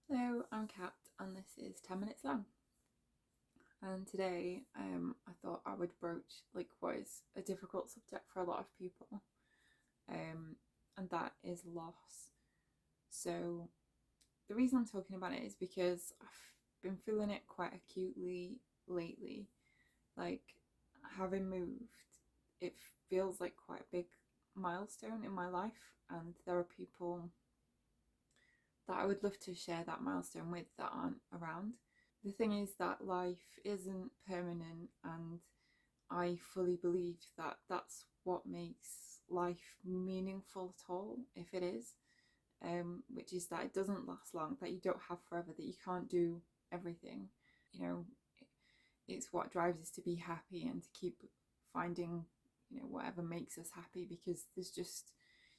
Hello, I'm Kat and this is 10 Minutes Long. And today I thought I would broach what is a difficult subject for a lot of people, and that is loss. So, the reason I'm talking about it is because I've been feeling it quite acutely lately. Like, having moved, it feels like quite a big milestone in my life, and there are people that I would love to share that milestone with that aren't around. The thing is that life isn't permanent, and I fully believe that that's what makes life meaningful at all, if it is, which is that it doesn't last long, that you don't have forever, that you can't do everything. You know, it's what drives us to be happy and to keep finding, whatever makes us happy, because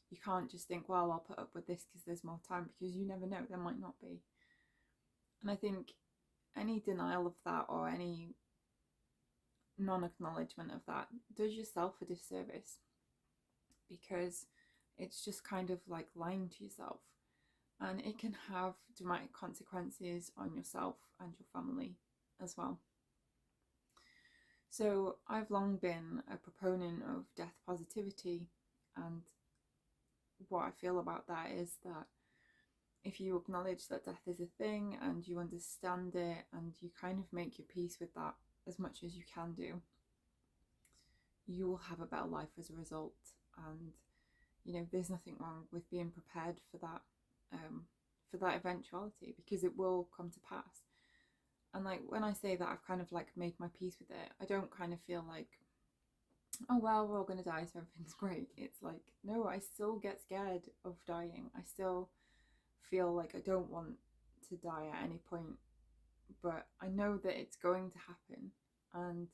you can't just think, well, I'll put up with this because there's more time, because you never know, there might not be. And I think any denial of that or any non acknowledgement of that does yourself a disservice, because it's just kind of like lying to yourself, and it can have dramatic consequences on yourself and your family as well. So, I've long been a proponent of death positivity, and what I feel about that is that if you acknowledge that death is a thing and you understand it and you kind of make your peace with that as much as you can do, you will have a better life as a result. And there's nothing wrong with being prepared for that eventuality, because it will come to pass. And like when I say that I've kind of like made my peace with it, I don't kind of feel like, oh well, we're all gonna die, so everything's great. It's like, no, I still get scared of dying. I still feel like I don't want to die at any point, but I know that it's going to happen, and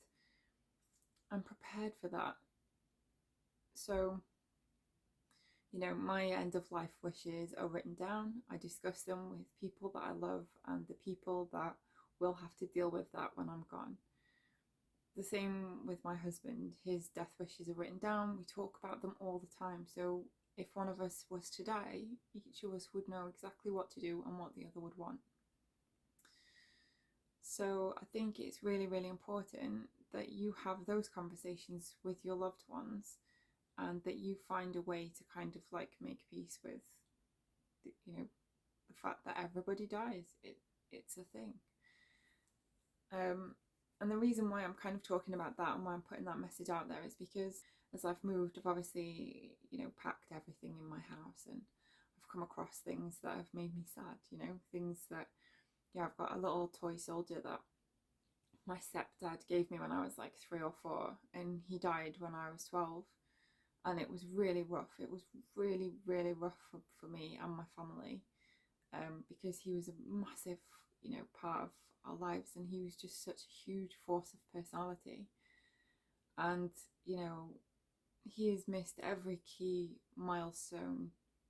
I'm prepared for that. So, my end of life wishes are written down. I discuss them with people that I love and the people that will have to deal with that when I'm gone. The same with my husband. His death wishes are written down. We talk about them all the time. So if one of us was to die, each of us would know exactly what to do and what the other would want. So I think it's really, really important that you have those conversations with your loved ones, and that you find a way to kind of like make peace with, the fact that everybody dies. It's a thing. And the reason why I'm kind of talking about that and why I'm putting that message out there is because as I've moved, I've obviously, packed everything in my house, and I've come across things that have made me sad, things that, yeah, I've got a little toy soldier that my stepdad gave me when I was like 3 or 4, and he died when I was 12. And it was really rough. It was really, really rough for me and my family, because he was a massive, part of our lives, and he was just such a huge force of personality. And, he has missed every key milestone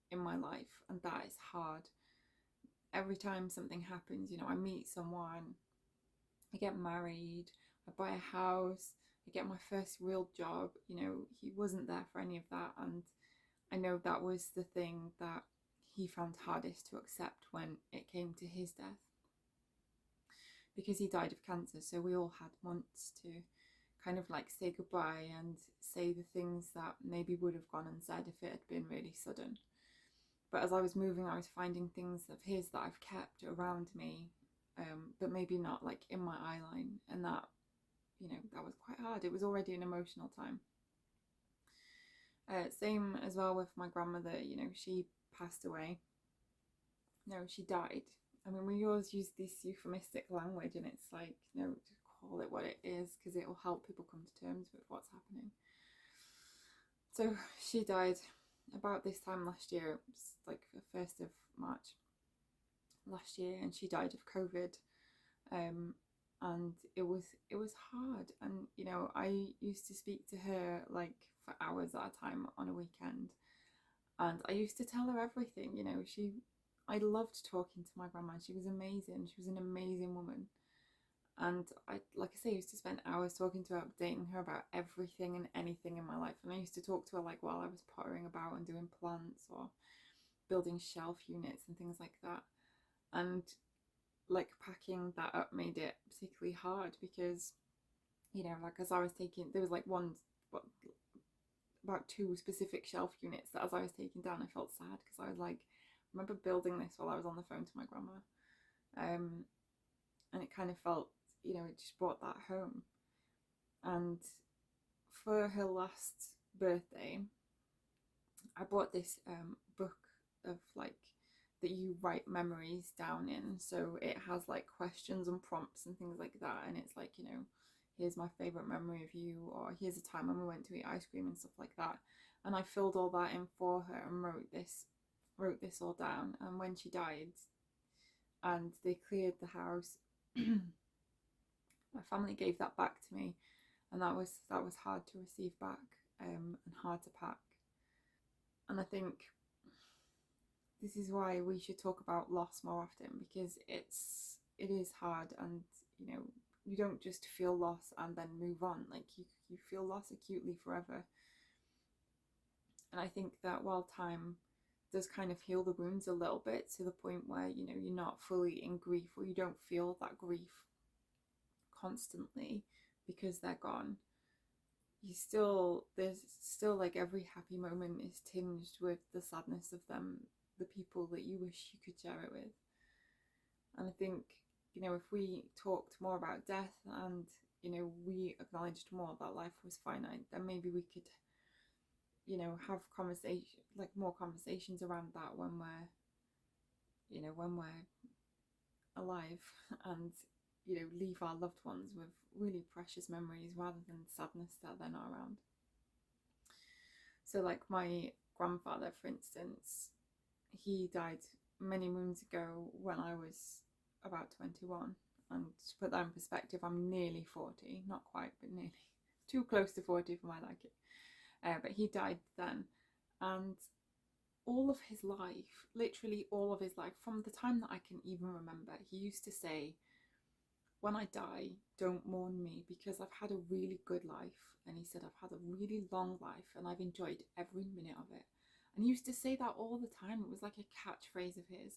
in my life, and that is hard. Every time something happens, I meet someone, I get married, I buy a house, I get my first real job, he wasn't there for any of that. And I know that was the thing that he found hardest to accept when it came to his death, because he died of cancer. So we all had months to kind of like say goodbye and say the things that maybe would have gone unsaid if it had been really sudden. But as I was moving, I was finding things of his that I've kept around me, but maybe not like in my eyeline. And that, that was quite hard. It was already an emotional time. Same as well with my grandmother, she passed away. No, she died. I mean, we always use this euphemistic language, and it's like, just call it what it is, because it will help people come to terms with what's happening. So she died about this time last year. It was like the 1st of March last year, and she died of COVID. And it was hard. And I used to speak to her like for hours at a time on a weekend, and I used to tell her everything. I loved talking to my grandma. She was amazing. She was an amazing woman. And like I say, I used to spend hours talking to her, updating her about everything and anything in my life. And I used to talk to her like while I was pottering about and doing plants or building shelf units and things like that. And like packing that up made it particularly hard because, you know, like as I was taking, there was like one, what, about two specific shelf units that as I was taking down, I felt sad because I was like, I remember building this while I was on the phone to my grandma. And it kind of felt, you know, it just brought that home. And for her last birthday, I bought this book of like that you write memories down in. So it has like questions and prompts and things like that. And it's like, you know, here's my favorite memory of you, or here's a time when we went to eat ice cream and stuff like that. And I filled all that in for her and wrote this all down. And when she died and they cleared the house, my family gave that back to me, and that was hard to receive back, and hard to pack. And I think this is why we should talk about loss more often, because it is hard, and you know, you don't just feel loss and then move on. Like you feel loss acutely forever. And I think that while time does kind of heal the wounds a little bit to the point where, you know, you're not fully in grief, or you don't feel that grief constantly because they're gone, there's still like every happy moment is tinged with the sadness of them, the people that you wish you could share it with. And I think, you know, if we talked more about death and, you know, we acknowledged more that life was finite, then maybe we could, you know, have more conversations around that when we're, you know, when we're alive, and, you know, leave our loved ones with really precious memories rather than sadness that they're not around. So like my grandfather, for instance, he died many moons ago when I was about 21. And to put that in perspective, I'm nearly 40, not quite, but nearly. Too close to 40 for my liking. But he died then. And all of his life, literally all of his life, from the time that I can even remember, he used to say, when I die, don't mourn me because I've had a really good life. And he said, I've had a really long life and I've enjoyed every minute of it. And he used to say that all the time. It was like a catchphrase of his.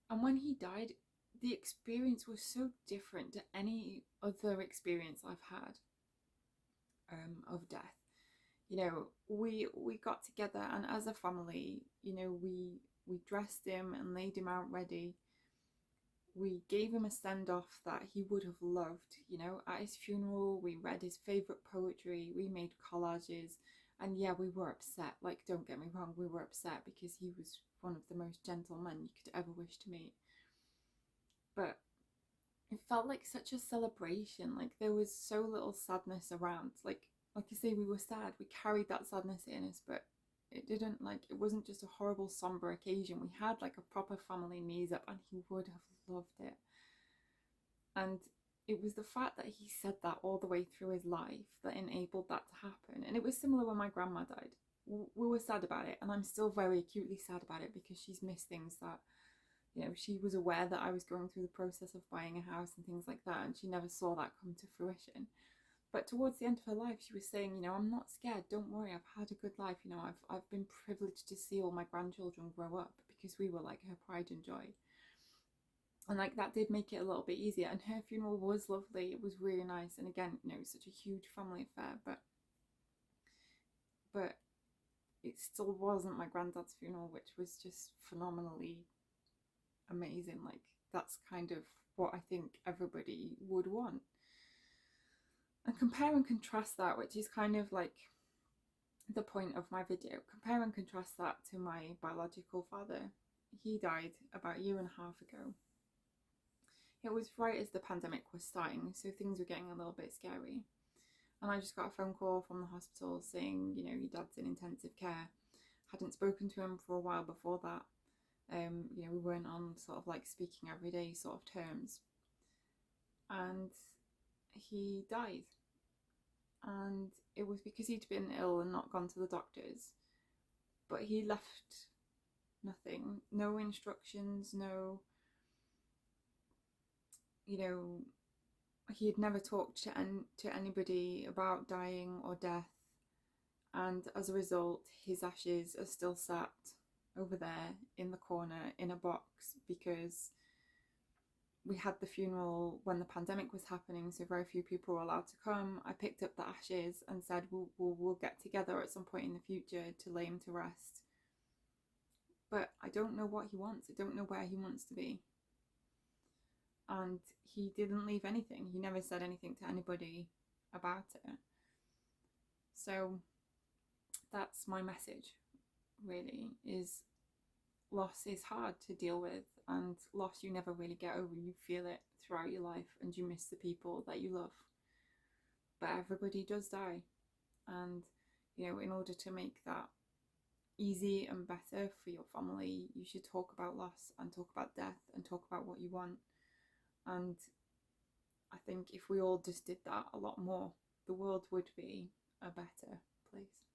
And when he died, the experience was so different to any other experience I've had of death. You know, we got together, and as a family, you know, we dressed him and laid him out ready. We gave him a send-off that he would have loved. You know, at his funeral, we read his favourite poetry, we made collages, and yeah, we were upset. Like, don't get me wrong, we were upset because he was one of the most gentle men you could ever wish to meet. But it felt like such a celebration. Like, there was so little sadness around. Like you say, we were sad. We carried that sadness in us, but it wasn't just a horrible somber occasion. We had like a proper family knees up, and he would have loved it. And it was the fact that he said that all the way through his life that enabled that to happen. And it was similar when my grandma died. We were sad about it, and I'm still very acutely sad about it because she's missed things that, you know, she was aware that I was going through the process of buying a house and things like that, and she never saw that come to fruition. But towards the end of her life, she was saying, you know, I'm not scared, don't worry, I've had a good life, you know, I've been privileged to see all my grandchildren grow up, because we were like her pride and joy. And like that did make it a little bit easier. And her funeral was lovely, it was really nice. And again, you know, it was such a huge family affair, but it still wasn't my granddad's funeral, which was just phenomenally amazing. Like, that's kind of what I think everybody would want. And compare and contrast that, which is kind of like the point of my video, compare and contrast that to my biological father. He died about a year and a half ago. It was right as the pandemic was starting, so things were getting a little bit scary. And I just got a phone call from the hospital saying, you know, your dad's in intensive care. Hadn't spoken to him for a while before that. You know, we weren't on sort of like speaking every day sort of terms. And he died. And it was because he'd been ill and not gone to the doctors. But he left nothing, no instructions, no, you know, he had never talked to anybody about dying or death. And as a result, his ashes are still sat over there in the corner in a box, because we had the funeral when the pandemic was happening, so very few people were allowed to come. I picked up the ashes and said we'll get together at some point in the future to lay him to rest. But I don't know what he wants. I don't know where he wants to be. And he didn't leave anything. He never said anything to anybody about it. So that's my message, really, is loss is hard to deal with, and loss you never really get over. You feel it throughout your life and you miss the people that you love. But everybody does die. And, in order to make that easy and better for your family, you should talk about loss and talk about death and talk about what you want. And I think if we all just did that a lot more, the world would be a better place.